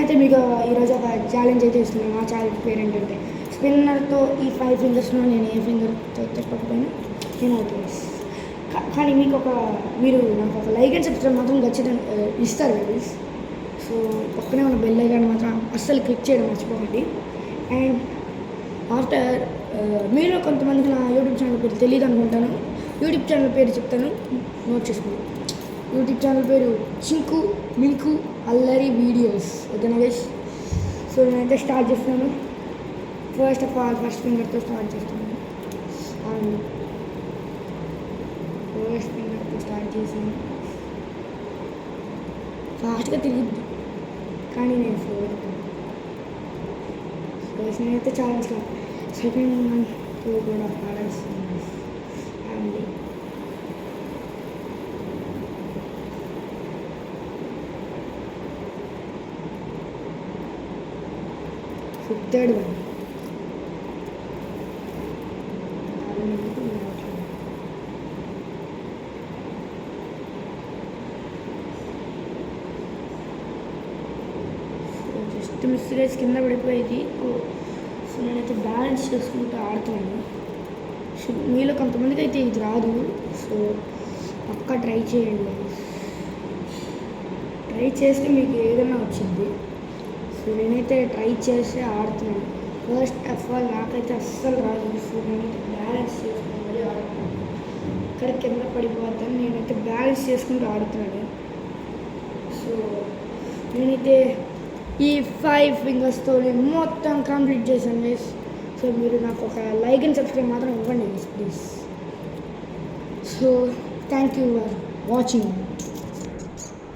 అయితే మీకు ఈరోజు ఒక ఛాలెంజ్ అయితే ఇస్తున్నాను. ఆ ఛాలెంజ్ పేరు ఏంటంటే స్పిన్నర్తో ఈ 5 ఫింగర్స్లో నేను ఏ ఫింగర్తో చెప్పకపోయినా నేను అవుతుంది. కానీ మీరు నాకు ఒక లైక్ అండ్ సబ్స్క్రైబ్ మాత్రం ఖచ్చితంగా ఇస్తారు కదా. సో పక్కనే ఉన్న బెల్ ఐకాన్ మాత్రం అస్సలు క్లిక్ చేయడం మర్చిపోకండి. అండ్ ఆఫ్టర్ మీలో కొంతమందికి నా యూట్యూబ్ ఛానల్ పేరు తెలియదు అనుకుంటాను. యూట్యూబ్ ఛానల్ పేరు చెప్తాను, నోట్ చేసుకోండి. యూట్యూబ్ ఛానల్ పేరు చింకు మిల్కు అల్లరి వీడియోస్. ఓకేనా గైస్? సో నేనైతే స్టార్ట్ చేస్తున్నాను. ఫస్ట్ ఆఫ్ ఆల్ ఫస్ట్ ఫింగర్తో స్టార్ట్ చేస్తున్నాను. అండ్ ఫస్ట్ ఫింగర్తో స్టార్ట్ చేసాను. ఫాస్ట్గా తిరిగిద్ది కానీ నేను నేనైతే ఛాలెంజ్ సెకండ్ మంత్తో కూడా ఆడాల్సింది. Family third one just mistakes కింద పడిపోయేది. సో నేనైతే బ్యాలెన్స్ చేసుకుంటూ ఆడుతున్నాను. సో మీలో కొంతమందికి అయితే ఇది రాదు. సో పక్కా ట్రై చేయండి. ట్రై చేస్తే మీకు ఏదైనా వచ్చింది. సో నేనైతే ట్రై చేసి ఆడుతున్నాను. ఫస్ట్ ఆఫ్ ఆల్ నాకైతే అస్సలు రాదు. సో నేనైతే బ్యాలెన్స్ చేసుకుని మళ్ళీ ఆడుతున్నాను. ఇక్కడ కింద పడిపోతాను. నేనైతే బ్యాలెన్స్ చేసుకుంటూ ఆడుతున్నాను. సో నేనైతే ఈ 5 ఫింగర్స్తో నేను మొత్తం కంప్లీట్ చేశాను గైస్. సో మీరు నాకు ఒక లైక్ అండ్ సబ్స్క్రైబ్ మాత్రం ఇవ్వండి please. So thank you for watching.